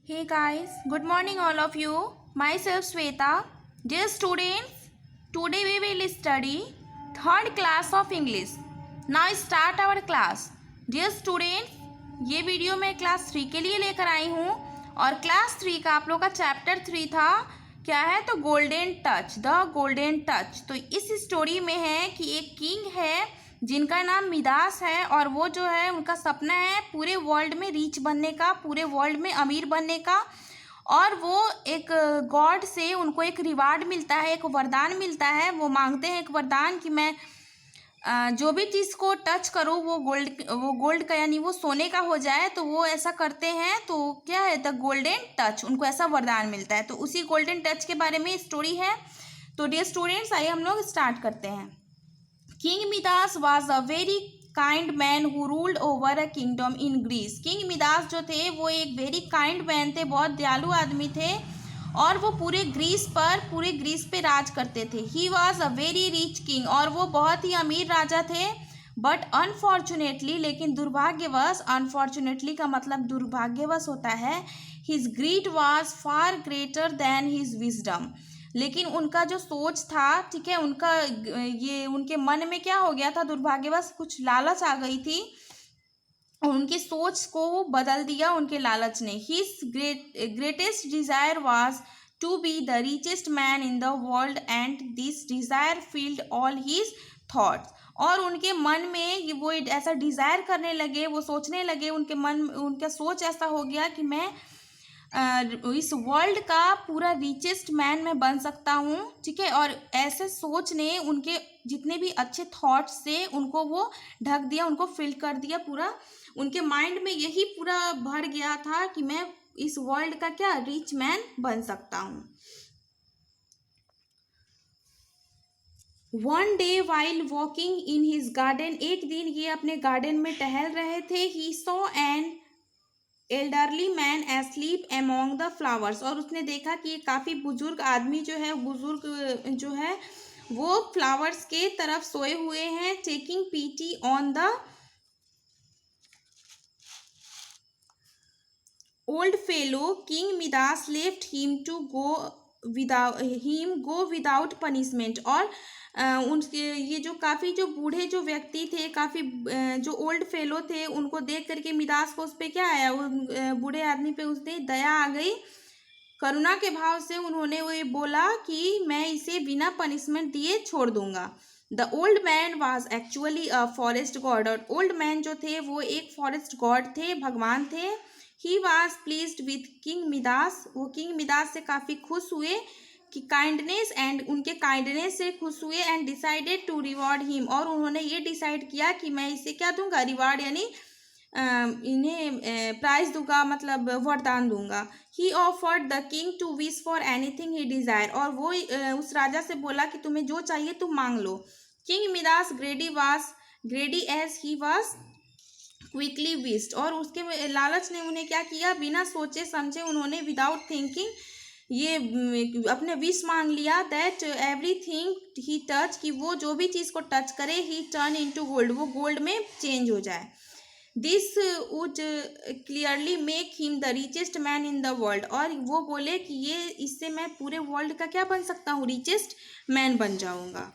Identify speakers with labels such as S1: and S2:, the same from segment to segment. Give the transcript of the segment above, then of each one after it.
S1: Hey guys, good morning all of you. Myself Sweta. Dear students, today we will study third class of English. Now start our class. Dear students, ये video मैं class 3 के लिए लेकर आई हूँ और class 3 का आप लोग का चैप्टर 3 था। क्या है तो golden touch, the golden touch. तो इस स्टोरी में है कि एक किंग है जिनका नाम मिदास है और वो जो है उनका सपना है पूरे वर्ल्ड में रीच बनने का, पूरे वर्ल्ड में अमीर बनने का। और वो एक गॉड से उनको एक रिवार्ड मिलता है, एक वरदान मिलता है। वो मांगते हैं एक वरदान कि मैं जो भी चीज़ को टच करूँ वो गोल्ड का यानी वो सोने का हो जाए। तो वो ऐसा करते हैं तो क्या है द गोल्डन टच, उनको ऐसा वरदान मिलता है। तो उसी गोल्डन टच के बारे में स्टोरी है। तो डियर स्टूडेंट्स, आइए हम लोग स्टार्ट करते हैं। King Midas was a very kind man who ruled over a kingdom in Greece. King Midas जो थे वो एक वेरी काइंड मैन थे, बहुत दयालु आदमी थे और वो पूरे ग्रीस पे राज करते थे। He was a very rich king और वो बहुत ही अमीर राजा थे। बट अनफॉर्चुनेटली, लेकिन दुर्भाग्यवश, अनफॉर्चुनेटली का मतलब दुर्भाग्यवश होता है, his greed was far greater than his wisdom. लेकिन उनका जो सोच था, ठीक है, उनका ये उनके मन में क्या हो गया था, दुर्भाग्यवश कुछ लालच आ गई थी, उनकी सोच को वो बदल दिया उनके लालच ने। His greatest desire was to be the richest man in the world and this desire filled all his thoughts. और उनके मन में वो ऐसा डिजायर करने लगे, वो सोचने लगे, उनके मन, उनका सोच ऐसा हो गया कि मैं इस वर्ल्ड का पूरा रिचेस्ट मैन मैं बन सकता हूँ, ठीक है। और ऐसे सोच ने उनके जितने भी अच्छे थॉट्स से उनको वो ढक दिया, उनको फिल कर दिया। पूरा उनके माइंड में यही पूरा भर गया था कि मैं इस वर्ल्ड का क्या रिच मैन बन सकता हूँ। One day while walking in his garden, एक दिन ये अपने गार्डन में टहल रहे थे। He saw an elderly man asleep among the flowers, और उसने देखा कि काफ़ी बुजुर्ग आदमी जो है, बुजुर्ग जो है वो फ्लावर्स के तरफ सोए हुए हैं। Taking pity on the old fellow, king Midas left him to go without punishment. और उनके ये जो काफ़ी जो बूढ़े जो व्यक्ति थे, काफ़ी जो ओल्ड फेलो थे, उनको देख करके मिदास को उस पर क्या आया, बूढ़े आदमी पे उसने दया आ गई। करुणा के भाव से उन्होंने वो ये बोला कि मैं इसे बिना पनिशमेंट दिए छोड़ दूंगा। The old man was actually a forest God, और ओल्ड मैन जो थे वो एक फॉरेस्ट गॉड थे, भगवान थे। He was pleased with king Midas, वो किंग मिदास से काफ़ी खुश हुए कि काइंडनेस एंड उनके काइंडनेस से खुश हुए। And decided to reward him, और उन्होंने ये डिसाइड किया कि मैं इसे क्या दूंगा, रिवार्ड यानी इन्हें प्राइज दूंगा, मतलब वरदान दूंगा। He offered the king to wish for anything he desire, और वो उस राजा से बोला कि तुम्हें जो चाहिए तुम मांग लो। King Midas greedy as he was quickly wished, और उसके लालच ने उन्हें क्या किया, बिना सोचे समझे उन्होंने विदाउट थिंकिंग ये अपने विश मांग लिया। दैट एवरीथिंग ही टच, कि वो जो भी चीज़ को टच करे, ही टर्न इनटू गोल्ड, वो गोल्ड में चेंज हो जाए। This would clearly make him the richest man in the world, और वो बोले कि ये इससे मैं पूरे वर्ल्ड का क्या बन सकता हूँ, रिचेस्ट मैन बन जाऊंगा।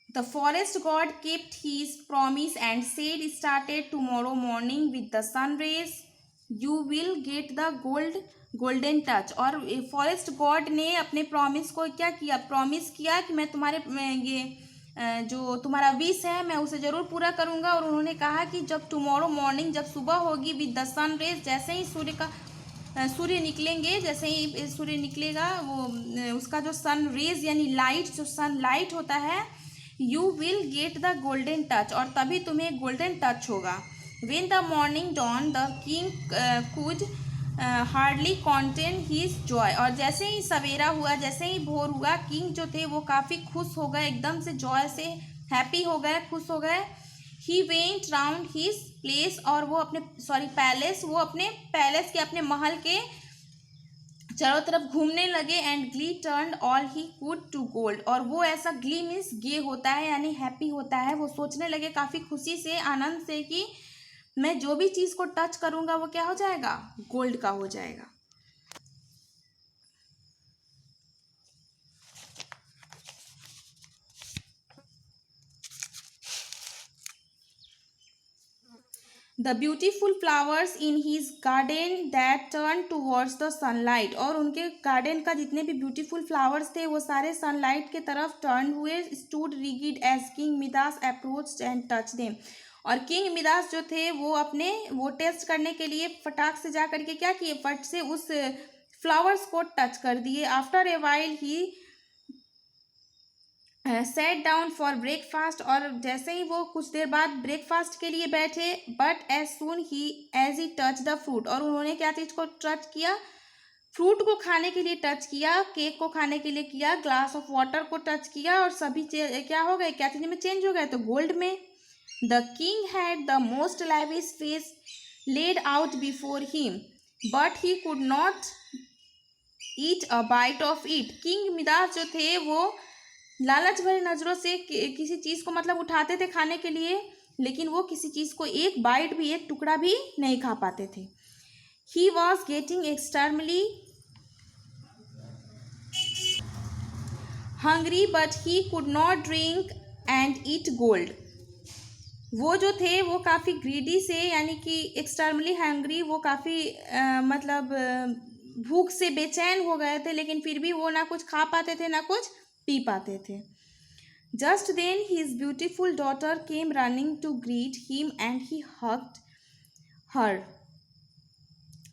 S1: The forest god kept his promise and said, started tomorrow morning with the sun rays, you will get the golden touch। और फॉरेस्ट गॉड ने अपने प्रॉमिस को क्या किया, प्रॉमिस किया कि मैं तुम्हारे ये जो तुम्हारा विश है मैं उसे ज़रूर पूरा करूँगा। और उन्होंने कहा कि जब टुमारो मॉर्निंग, जब सुबह होगी, विद द सन रेज, जैसे ही सूर्य निकलेंगे, जैसे ही सूर्य निकलेगा, वो उसका जो सन रेज यानी लाइट, जो सन लाइट होता है, you will get the golden touch, और तभी तुम्हें गोल्डन टच होगा। When the morning dawn the king could hardly contain his joy, और जैसे ही सवेरा हुआ, जैसे ही भोर हुआ, किंग जो थे वो काफ़ी खुश हो गए, एकदम से जॉय से हैप्पी हो गए, खुश हो गए। He went round his place, और वो अपने पैलेस, वो अपने पैलेस के, अपने महल के चारों तरफ घूमने लगे and glee turn all he could to gold. और वो ऐसा, ग्ली मीन्स गे होता है यानी हैप्पी होता है, वो सोचने लगे काफ़ी खुशी से, आनंद से कि मैं जो भी चीज़ को टच करूँगा वो क्या हो जाएगा, गोल्ड का हो जाएगा। The beautiful flowers in his garden that turn towards the sunlight. और उनके गार्डन का जितने भी ब्यूटीफुल फ्लावर्स थे वो सारे सनलाइट के तरफ टर्न हुए। Stood rigid as king Midas approached and touch them. और किंग मिदास जो थे वो अपने वो टेस्ट करने के लिए फटाक से जा करके क्या किए, फट से उस फ्लावर्स को टच कर दिए। After a while he set down for breakfast. और जैसे ही वो कुछ देर बाद ब्रेकफास्ट के लिए बैठे, but as soon he as he touch the fruit. और उन्होंने क्या चीज़ को टच किया, फ्रूट को खाने के लिए टच किया, केक को खाने के लिए किया, ग्लास ऑफ वाटर को टच किया, और सभी क्या हो गए, क्या चीज़ में चेंज हो गए, तो गोल्ड में। The king had the most lavish feast laid out before him, but he could not eat a bite of it। King Midas जो थे वो लालच भरी नज़रों से किसी चीज़ को मतलब उठाते थे खाने के लिए, लेकिन वो किसी चीज़ को एक बाइट भी, एक टुकड़ा भी नहीं खा पाते थे। He was getting extremely hungry but he could not drink and eat gold. वो जो थे वो काफ़ी ग्रीडी से, यानी कि एक्सट्रीमली हंग्री, वो काफ़ी मतलब भूख से बेचैन हो गए थे, लेकिन फिर भी वो ना कुछ खा पाते थे ना कुछ पी पाते थे। Just then his beautiful daughter came running to greet him and he hugged her.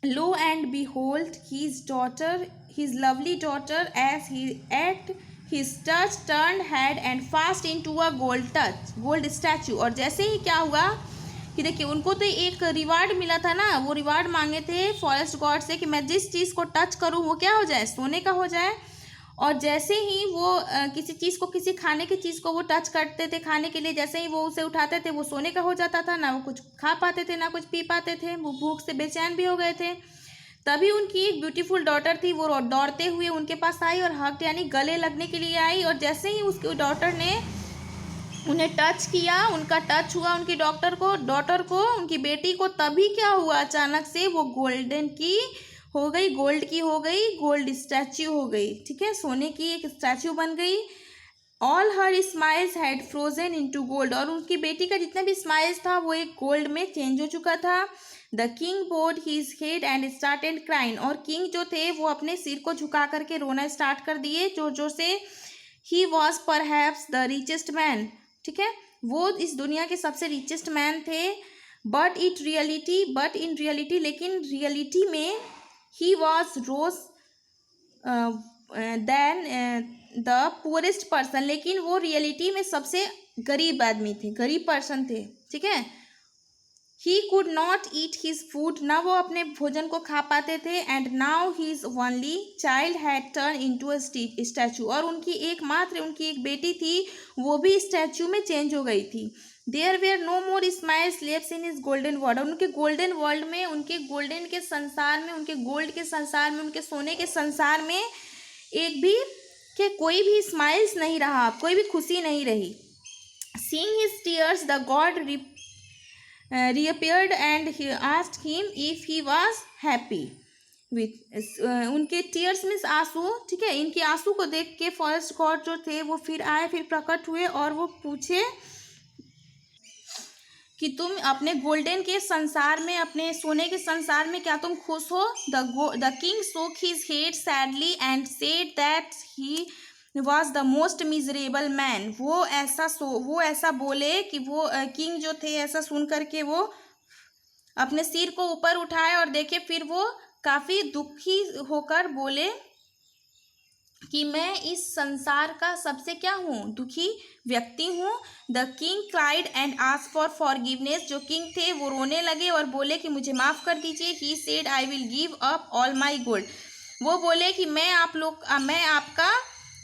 S1: Lo and behold his daughter, his lovely daughter, as he at his touch turned head and fast into a gold statue। और जैसे ही क्या हुआ कि देखिए, उनको तो एक reward मिला था ना, वो रिवार्ड मांगे थे फॉरेस्ट गॉड से कि मैं जिस चीज़ को टच करूँ वो क्या हो जाए, सोने का हो जाए। और जैसे ही वो किसी चीज़ को, किसी खाने की चीज़ को वो टच करते थे खाने के लिए, जैसे ही वो उसे उठाते थे वो सोने का हो जाता था, ना वो कुछ खा पाते थे ना कुछ पी पाते थे, वो भूख से बेचैन भी हो गए थे। तभी उनकी एक ब्यूटीफुल डॉटर थी, वो दौड़ते हुए उनके पास आई और हक यानी गले लगने के लिए आई। और जैसे ही उसकी डॉटर ने उन्हें टच किया, उनका टच हुआ उनकी डॉटर को, उनकी बेटी को, तभी क्या हुआ, अचानक से वो गोल्डन की हो गई, गोल्ड की हो गई, गोल्ड स्टैच्यू हो गई। ठीक है, सोने की एक स्टैच्यू बन गई। All her smiles had frozen into gold. और उनकी बेटी का जितना भी स्माइल्स था वो एक गोल्ड में चेंज हो चुका था। The king bowed his head and started crying. और किंग जो थे वो अपने सिर को झुका करके रोना स्टार्ट कर दिए जोर जोर से। He was perhaps the richest man. ठीक है, वो इस दुनिया के सबसे रिचेस्ट मैन थे। बट इन रियलिटी, लेकिन रियलिटी में he was rose then the poorest person. लेकिन वो रियलिटी में सबसे गरीब आदमी थे, गरीब पर्सन थे। ठीक है, he could not eat his food, ना वो अपने भोजन को खा पाते थे। And now his only child had turn into a statue. और उनकी एक बेटी थी, वो भी स्टैचू में चेंज हो गई थी। There were no more smiles left in his golden world. और उनके गोल्डन वर्ल्ड में, उनके गोल्डन के संसार में, उनके गोल्ड के संसार में, उनके सोने के संसार में एक भी कि कोई भी स्माइल्स नहीं रहा, कोई भी खुशी नहीं रही। Seeing his tears the God reappeared and he asked him if he was happy with उनके टीयर्स मीन्स आंसू। ठीक है, इनके आंसू को देख के फॉरेस्ट गॉड जो थे वो फिर आए, फिर प्रकट हुए और वो पूछे कि तुम अपने गोल्डन के संसार में, अपने सोने के संसार में क्या तुम खुश हो। The king shook his head sadly and said that he was the most miserable man। वो ऐसा बोले कि वो किंग जो थे, ऐसा सुन करके वो अपने सिर को ऊपर उठाए और देखे, फिर वो काफ़ी दुखी होकर बोले कि मैं इस संसार का सबसे क्या हूँ, दुखी व्यक्ति हूँ। The king cried and asked for forgiveness. जो किंग थे वो रोने लगे और बोले कि मुझे माफ़ कर दीजिए। He said I will give up all my gold. वो बोले कि मैं आपका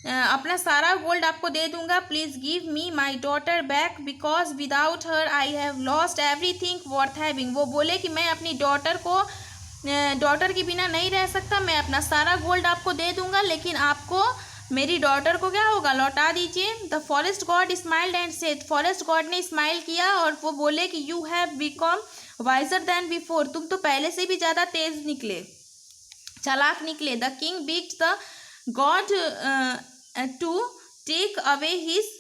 S1: अपना सारा गोल्ड आपको दे दूंगा। Please give me my daughter back because without her I have lost everything worth having. वो बोले कि मैं अपनी डॉटर को डॉटर के बिना नहीं रह सकता, मैं अपना सारा गोल्ड आपको दे दूंगा, लेकिन आपको मेरी डॉटर को क्या होगा, लौटा दीजिए। The forest God smiled and said, forest God ने स्माइल किया और वो बोले कि you have become visor then before, तुम तो पहले से भी ज़्यादा तेज निकले, चालाक निकले। The king begged the god to take away his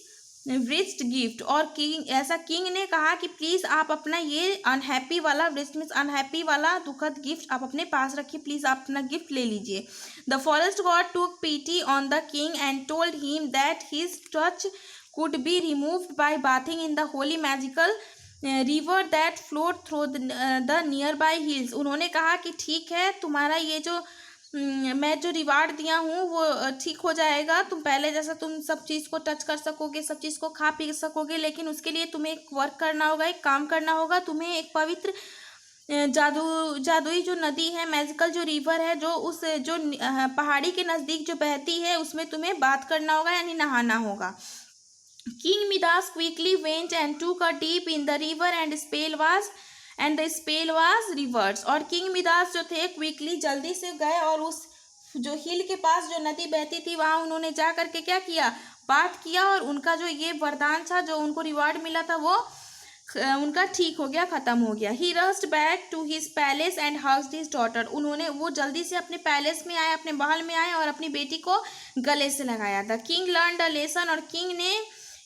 S1: rich gift, और किंग ने कहा कि प्लीज़ आप अपना ये अनहैप्पी वाला रिच्ड मीन्स अनहैप्पी वाला दुखद गिफ्ट आप अपने पास रखिए, प्लीज़ आप अपना गिफ्ट ले लीजिए। द फॉरेस्ट गॉड टूक PT on the king and told him that his touch could be removed by bathing in the Holi magical river that float through the near by hills. उन्होंने कहा कि ठीक है, तुम्हारा ये जो मैं जो रिवार्ड दिया हूँ वो ठीक हो जाएगा, तुम पहले जैसा तुम सब चीज़ को टच कर सकोगे, सब चीज़ को खा पी सकोगे, लेकिन उसके लिए तुम्हें एक वर्क करना होगा, एक काम करना होगा, तुम्हें एक पवित्र जादुई जो नदी है, मैजिकल जो रिवर है, जो उस जो पहाड़ी के नज़दीक जो बहती है, उसमें तुम्हें बात करना होगा, यानी नहाना होगा। King Midas quickly went and took a deep in the river and the spell was reverse, और किंग मिदास जो थे क्विकली जल्दी से गए और उस जो हिल के पास जो नदी बहती थी वहाँ उन्होंने जा करके क्या किया, बात किया, और उनका जो ये वरदान था, जो उनको रिवार्ड मिला था, वो उनका ठीक हो गया, ख़त्म हो गया। He rushed back to his palace and hugged his daughter, उन्होंने वो जल्दी से अपने पैलेस में आए, अपने महल में आए और अपनी बेटी को गले से लगाया। The king learn a lesson, और किंग ने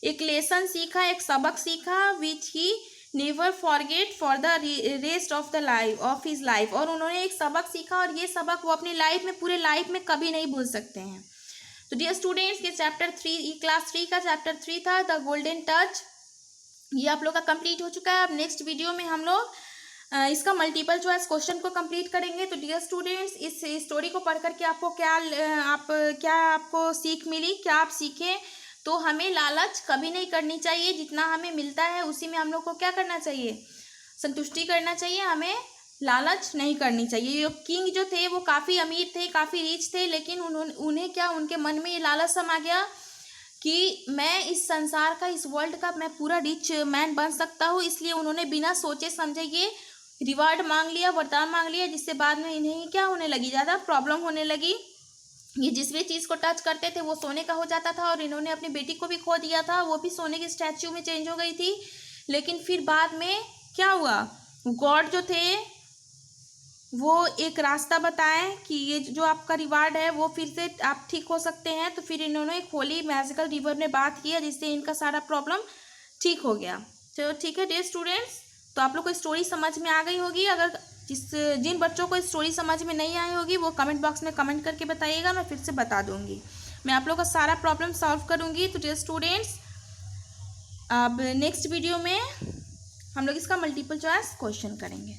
S1: एक लेसन सीखा, एक सबक सीखा, which he never forget for the rest of the life of his life, और उन्होंने एक सबक सीखा और ये सबक वो अपनी लाइफ में, पूरे लाइफ में कभी नहीं भूल सकते हैं। तो डियर स्टूडेंट्स, ये चैप्टर 3 क्लास 3 का चैप्टर 3 था, द गोल्डन टच, ये आप लोग का कंप्लीट हो चुका है। अब नेक्स्ट वीडियो में हम लोग इसका मल्टीपल चॉइस क्वेश्चन को कंप्लीट करेंगे। तो डियर स्टूडेंट्स, इस स्टोरी को पढ़ करके आपको क्या आपको सीख मिली, क्या आप सीखे? तो हमें लालच कभी नहीं करनी चाहिए, जितना हमें मिलता है उसी में हम लोग को क्या करना चाहिए, संतुष्टि करना चाहिए, हमें लालच नहीं करनी चाहिए। किंग जो थे वो काफ़ी अमीर थे, काफ़ी रिच थे, लेकिन उन्हें क्या, उनके मन में ये लालच समा गया कि मैं इस संसार का, इस वर्ल्ड का मैं पूरा रिच मैन बन सकता हूँ, इसलिए उन्होंने बिना सोचे समझे ये रिवार्ड मांग लिया, वरदान मांग लिया, जिससे बाद में इन्हें क्या होने लगी, ज़्यादा प्रॉब्लम होने लगी। ये जिस भी चीज़ को टच करते थे वो सोने का हो जाता था, और इन्होंने अपनी बेटी को भी खो दिया था, वो भी सोने की स्टैच्यू में चेंज हो गई थी। लेकिन फिर बाद में क्या हुआ, गॉड जो थे वो एक रास्ता बताएं कि ये जो आपका रिवार्ड है वो फिर से आप ठीक हो सकते हैं। तो फिर इन्होंने एक होली मैजिकल रिवर में बात किया, जिससे इनका सारा प्रॉब्लम ठीक हो गया। तो ठीक है डियर स्टूडेंट्स, तो आप लोग को स्टोरी समझ में आ गई होगी। अगर जिन बच्चों को स्टोरी समझ में नहीं आई होगी वो कमेंट बॉक्स में कमेंट करके बताइएगा, मैं फिर से बता दूंगी, मैं आप लोग का सारा प्रॉब्लम सॉल्व करूंगी। तो डियर स्टूडेंट्स, अब नेक्स्ट वीडियो में हम लोग इसका मल्टीपल चॉइस क्वेश्चन करेंगे।